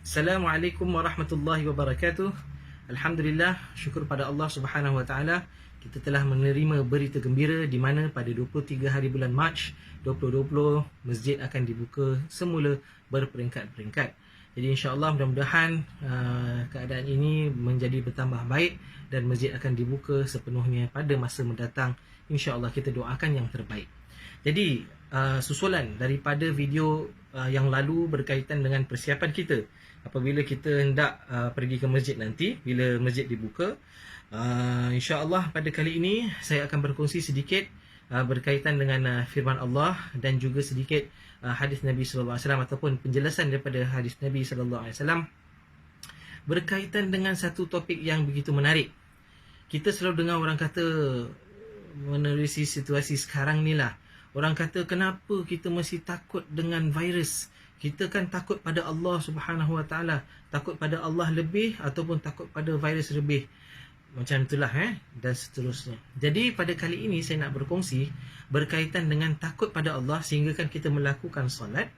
Assalamualaikum warahmatullahi wabarakatuh. Alhamdulillah, syukur pada Allah Subhanahu wa taala, kita telah menerima berita gembira di mana pada 23 hari bulan Mac 2020 masjid akan dibuka semula berperingkat-peringkat. Jadi insya-Allah mudah-mudahan keadaan ini menjadi bertambah baik dan masjid akan dibuka sepenuhnya pada masa mendatang. Insya-Allah kita doakan yang terbaik. Jadi susulan daripada video yang lalu berkaitan dengan persiapan kita apabila kita hendak pergi ke masjid nanti bila masjid dibuka. InsyaAllah pada kali ini saya akan berkongsi sedikit berkaitan dengan firman Allah dan juga sedikit hadis Nabi sallallahu alaihi wasallam ataupun penjelasan daripada hadis Nabi sallallahu alaihi wasallam berkaitan dengan satu topik yang begitu menarik. Kita selalu dengar orang kata menerusi situasi sekarang ni lah, orang kata kenapa kita masih takut dengan virus? Kita kan takut pada Allah Subhanahu Wa Taala, takut pada Allah lebih ataupun takut pada virus lebih. Macam itulah dan seterusnya. Jadi pada kali ini saya nak berkongsi berkaitan dengan takut pada Allah sehingga kan kita melakukan solat,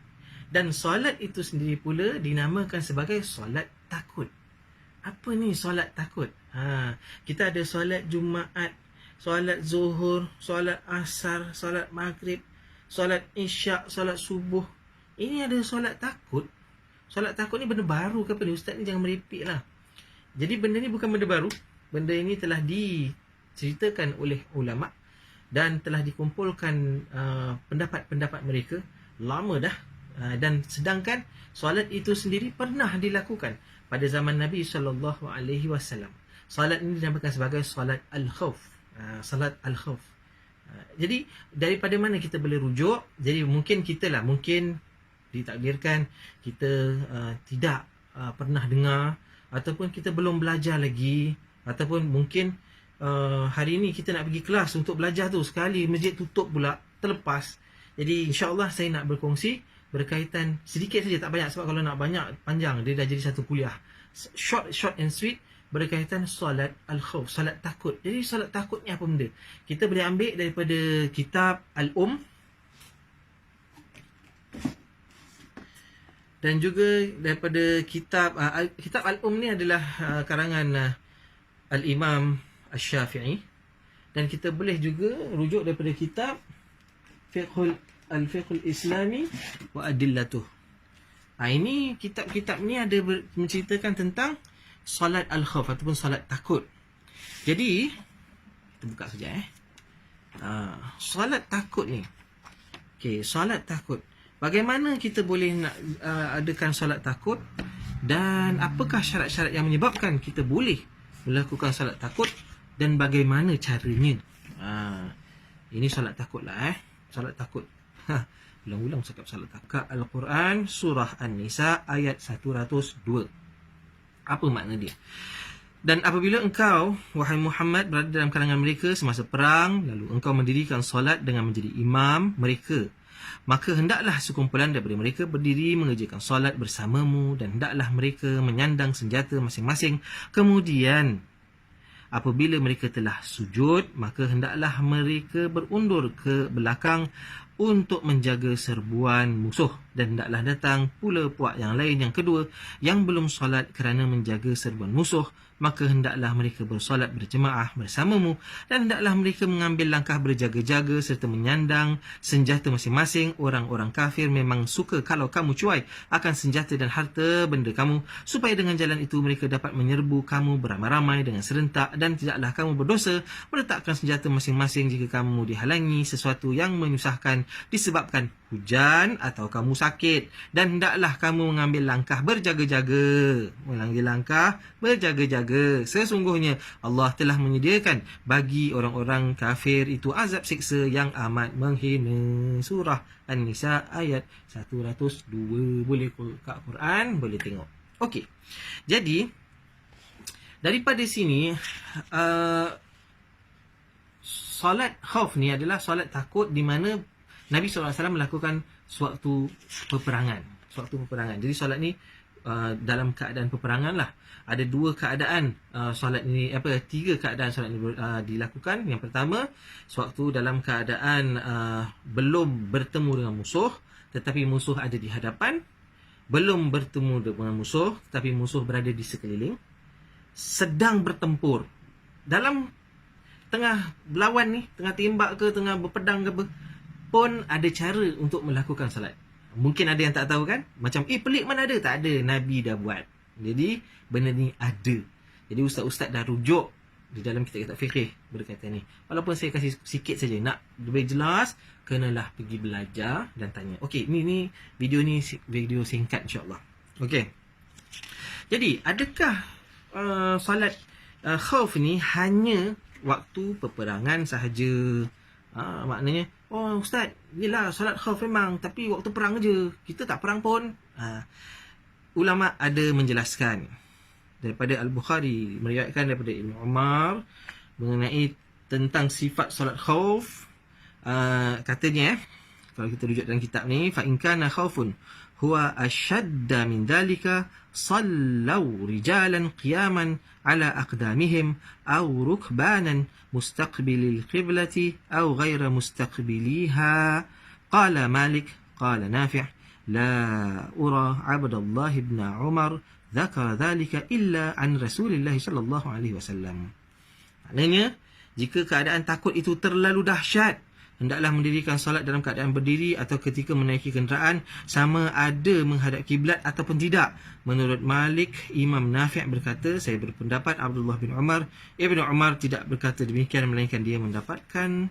dan solat itu sendiri pula dinamakan sebagai solat takut. Apa ni solat takut? Kita ada solat Jumaat, solat Zuhur, solat Asar, solat Maghrib, solat Isyak, solat Subuh. Ini ada solat takut. Solat takut ni benda baru ke apa ni? Ustaz ni jangan meripik lah. Jadi benda ni bukan benda baru. Benda ini telah diceritakan oleh ulama' dan telah dikumpulkan pendapat-pendapat mereka lama dah. Dan sedangkan solat itu sendiri pernah dilakukan pada zaman Nabi SAW. Solat ini dinamakan sebagai solat al-khawf. Salat al-khawf. Jadi daripada mana kita boleh rujuk? Jadi mungkin ditakdirkan kita tidak pernah dengar ataupun kita belum belajar lagi, ataupun mungkin hari ini kita nak pergi kelas untuk belajar tu, sekali masjid tutup pula, terlepas. Jadi insya-Allah saya nak berkongsi berkaitan sedikit saja, tak banyak, sebab kalau nak banyak panjang dia dah jadi satu kuliah. Short and sweet berkaitan solat al-khawf, solat takut. Jadi solat takut ni apa benda? Kita boleh ambil daripada kitab dan juga daripada kitab Al-Um ni adalah karangan Al-Imam Asy-Syafi'i, dan kita boleh juga rujuk daripada kitab Al-Fiqhul Islami wa Adillatuh. Ini kitab-kitab ni ada menceritakan tentang solat al-khawf ataupun solat takut. Jadi kita buka saja solat takut ni. Okey, solat takut. Bagaimana kita boleh nak adakan solat takut, dan apakah syarat-syarat yang menyebabkan kita boleh melakukan solat takut, dan bagaimana caranya? Ini solat takut lah solat takut. Ulang-ulang cakap solat takut. Al-Quran surah An-Nisa ayat 102. Apa makna dia? Dan apabila engkau, wahai Muhammad, berada dalam kalangan mereka semasa perang, lalu engkau mendirikan solat dengan menjadi imam mereka, maka hendaklah sekumpulan daripada mereka berdiri mengerjakan solat bersamamu, dan hendaklah mereka menyandang senjata masing-masing. Kemudian apabila mereka telah sujud, maka hendaklah mereka berundur ke belakang untuk menjaga serbuan musuh, dan hendaklah datang pula puak yang lain yang kedua yang belum solat kerana menjaga serbuan musuh, maka hendaklah mereka bersolat berjemaah bersamamu, dan hendaklah mereka mengambil langkah berjaga-jaga serta menyandang senjata masing-masing. Orang-orang kafir memang suka kalau kamu cuai akan senjata dan harta benda kamu, supaya dengan jalan itu mereka dapat menyerbu kamu beramai-ramai dengan serentak, dan tidaklah kamu berdosa meletakkan senjata masing-masing jika kamu dihalangi sesuatu yang menyusahkan disebabkan hujan atau kamu sakit, dan hendaklah kamu mengambil langkah berjaga-jaga. Sesungguhnya Allah telah menyediakan bagi orang-orang kafir itu azab siksa yang amat menghina. Surah An-Nisa ayat 102. Boleh buka Quran, boleh tengok. Okey. Jadi daripada sini solat khauf ni adalah solat takut di mana Nabi SAW melakukan suatu peperangan. Jadi solat ni dalam keadaan peperangan lah. Ada tiga keadaan solat ni dilakukan. Yang pertama, sewaktu dalam keadaan belum bertemu dengan musuh, tetapi musuh ada di hadapan, belum bertemu dengan musuh, tapi musuh berada di sekeliling, sedang bertempur, dalam tengah berlawan ni, tengah tembak ke, tengah berpedang ke apa, pun ada cara untuk melakukan salat. Mungkin ada yang tak tahu kan, macam pelik mana ada, tak ada, Nabi dah buat. Jadi benda ni ada. Jadi ustaz-ustaz dah rujuk di dalam kitab-kitab fikih berkaitan ni. Walaupun saya kasih sikit saja, nak lebih jelas kenalah pergi belajar dan tanya. Okey, ni video singkat insya-Allah. Okey. Jadi adakah solat khauf ni hanya waktu peperangan sahaja? Maknanya, oh ustaz, yelah solat khauf memang, tapi waktu perang je, kita tak perang pun. Ulama ada menjelaskan daripada Al-Bukhari, meriwayatkan daripada Ibn Umar mengenai tentang sifat solat khauf. Katanya, kalau kita rujuk dalam kitab ni, fa in kana khaufun huwa ashadda min dhalika sallau rijalan qiyaman ala aqdamihim aw rukbanan mustaqbilil qiblati aw ghaira mustaqbiliha. Qala Malik qala Nafi' la ura Abdullah ibn Umar dzakara dhalika illa an Rasulillah sallallahu alaihi wasallam. Maknanya, jika keadaan takut itu terlalu dahsyat, hendaklah mendirikan solat dalam keadaan berdiri atau ketika menaiki kenderaan, sama ada menghadap kiblat ataupun tidak. Menurut Malik, Imam Nafi' berkata, saya berpendapat Abdullah bin Umar, Ibn Umar tidak berkata demikian, melainkan dia mendapatkan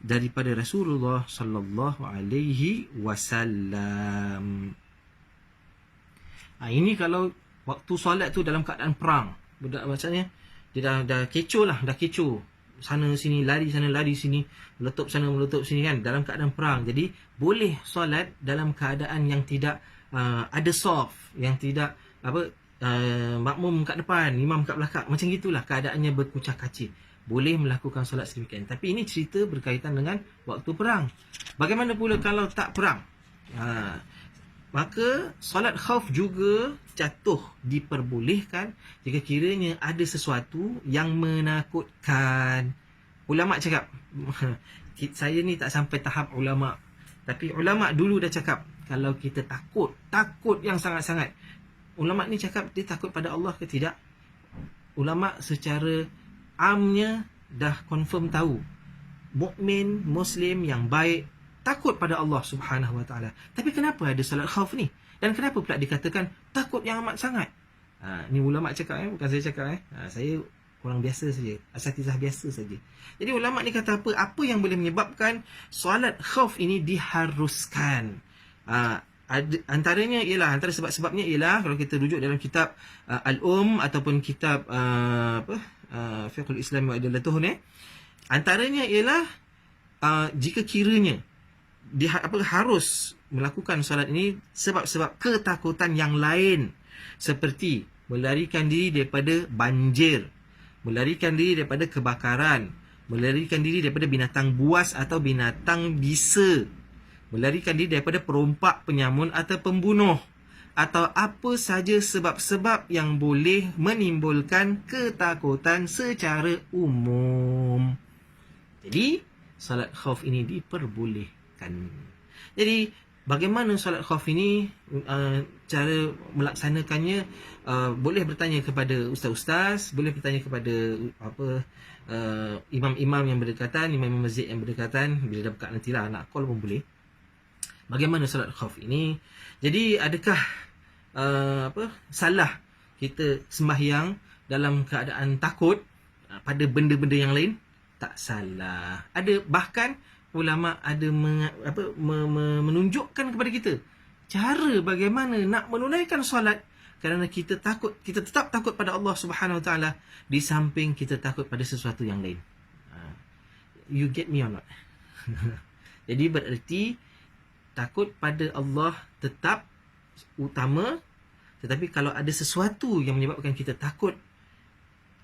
daripada Rasulullah sallallahu alaihi wasallam. Ini kalau waktu solat tu dalam keadaan perang. Budak macamnya dia dah kecoh lah, dah kecoh. Sana sini, lari sana, lari sini, meletup sana, meletup sini kan, dalam keadaan perang. Jadi boleh solat dalam keadaan yang tidak ada soft, yang tidak makmum kat depan, imam kat belakang, macam gitulah keadaannya berkucak-kacir. Boleh melakukan solat sedemikian. Tapi ini cerita berkaitan dengan waktu perang. Bagaimana pula kalau tak perang? Maka solat khauf juga jatuh diperbolehkan jika kiranya ada sesuatu yang menakutkan. Ulama cakap, saya ni tak sampai tahap ulama, tapi ulama dulu dah cakap, kalau kita takut yang sangat-sangat, ulama ni cakap dia takut pada Allah ke tidak? Ulama secara amnya dah confirm tahu, mukmin muslim yang baik takut pada Allah Subhanahu Wa Taala. Tapi kenapa ada solat khauf ni? Dan kenapa pula dikatakan takut yang amat sangat? Ni ulama cakap, bukan saya cakap. Saya orang biasa saja, asatizah biasa saja. Jadi ulama ni kata apa? Apa yang boleh menyebabkan solat khauf ini diharuskan? Antaranya ialah, antara sebab-sebabnya ialah, kalau kita rujuk dalam kitab ataupun kitab Fiqhul Islam wa Adillatuh ni, antaranya ialah jika kiranya harus melakukan solat ini sebab-sebab ketakutan yang lain, seperti melarikan diri daripada banjir, melarikan diri daripada kebakaran, melarikan diri daripada binatang buas atau binatang bisa, melarikan diri daripada perompak, penyamun atau pembunuh, atau apa saja sebab-sebab yang boleh menimbulkan ketakutan secara umum. Jadi solat khauf ini diperbolehkan. Jadi bagaimana solat khauf ini, cara melaksanakannya, boleh bertanya kepada ustaz-ustaz, boleh bertanya kepada imam-imam yang berdekatan, imam masjid yang berdekatan. Bila dah buka nantilah nak call pun boleh. Bagaimana solat khauf ini? Jadi adakah salah kita sembahyang dalam keadaan takut pada benda-benda yang lain? Tak salah. Ada, bahkan ulama ada menunjukkan kepada kita cara bagaimana nak menunaikan solat, kerana kita takut, kita tetap takut pada Allah Subhanahu Wa Taala di samping kita takut pada sesuatu yang lain. You get me or not? Jadi bererti takut pada Allah tetap utama, tetapi kalau ada sesuatu yang menyebabkan kita takut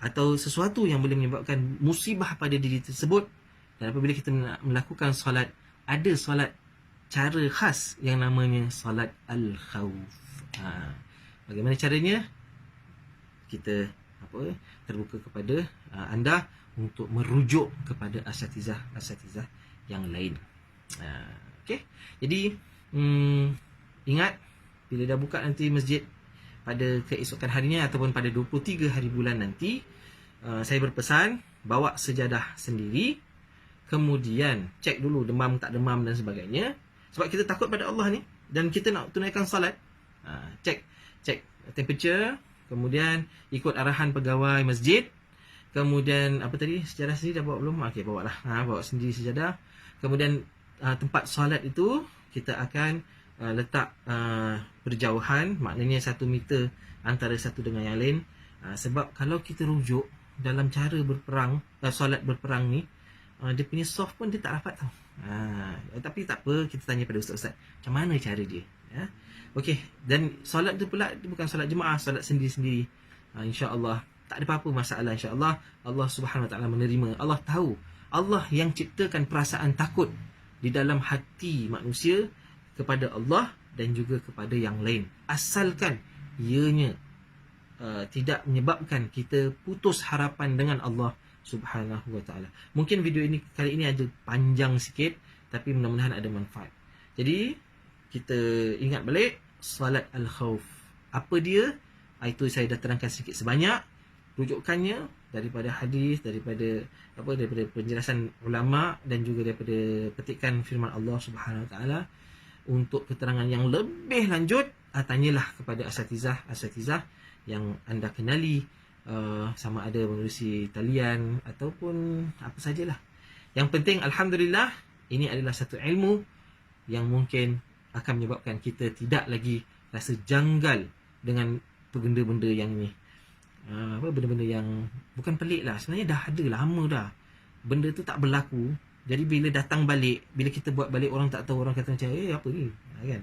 atau sesuatu yang boleh menyebabkan musibah pada diri tersebut, dan apabila kita melakukan solat, ada solat cara khas yang namanya solat al-khawf. Bagaimana caranya? Kita terbuka kepada anda untuk merujuk kepada asatizah yang lain. Okey. Jadi ingat, bila dah buka nanti masjid pada keesokan harinya ataupun pada 23 hari bulan nanti, saya berpesan bawa sejadah sendiri, kemudian cek dulu demam tak demam dan sebagainya, sebab kita takut pada Allah ni dan kita nak tunaikan salat. Cek temperature, kemudian ikut arahan pegawai masjid, kemudian apa tadi, sejadah sendiri dah bawa belum? Okey, bawa lah. Bawa sendiri sejadah. Kemudian tempat solat itu kita akan letak berjauhan, maknanya 1 meter antara satu dengan yang lain. Sebab kalau kita rujuk dalam cara berperang, solat berperang ni, dia punya soft pun dia tak dapat tau. Tapi tak apa, kita tanya pada ustaz-ustaz macam mana cara dia. Okey, dan solat tu pula dia bukan solat jemaah, solat sendiri-sendiri. InsyaAllah tak ada apa-apa masalah. InsyaAllah Allah Subhanahu Wa Taala menerima. Allah tahu, Allah yang ciptakan perasaan takut di dalam hati manusia kepada Allah dan juga kepada yang lain, asalkan ianya tidak menyebabkan kita putus harapan dengan Allah Subhanahu Wa Taala. Mungkin video ini kali ini ada panjang sikit, tapi mudah-mudahan ada manfaat. Jadi kita ingat balik salat al-khauf. Apa dia? Itu saya dah terangkan sedikit sebanyak. Rujukannya daripada hadis, daripada penjelasan ulama dan juga daripada petikan firman Allah Subhanahu Wa Taala. Untuk keterangan yang lebih lanjut, tanyalah kepada asatizah yang anda kenali, sama ada menerusi talian ataupun apa sajalah. Yang penting alhamdulillah, ini adalah satu ilmu yang mungkin akan menyebabkan kita tidak lagi rasa janggal dengan benda-benda yang ni. Benda-benda yang bukan pelik lah, sebenarnya dah ada lama dah. Benda tu tak berlaku. Jadi bila datang balik, bila kita buat balik, orang tak tahu, orang kata macam apa ni, kan?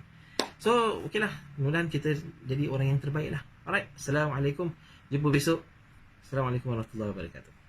So okey lah, mudah-mudahan kita jadi orang yang terbaik lah. Alright, Assalamualaikum, jumpa besok. Assalamualaikum warahmatullahi wabarakatuh.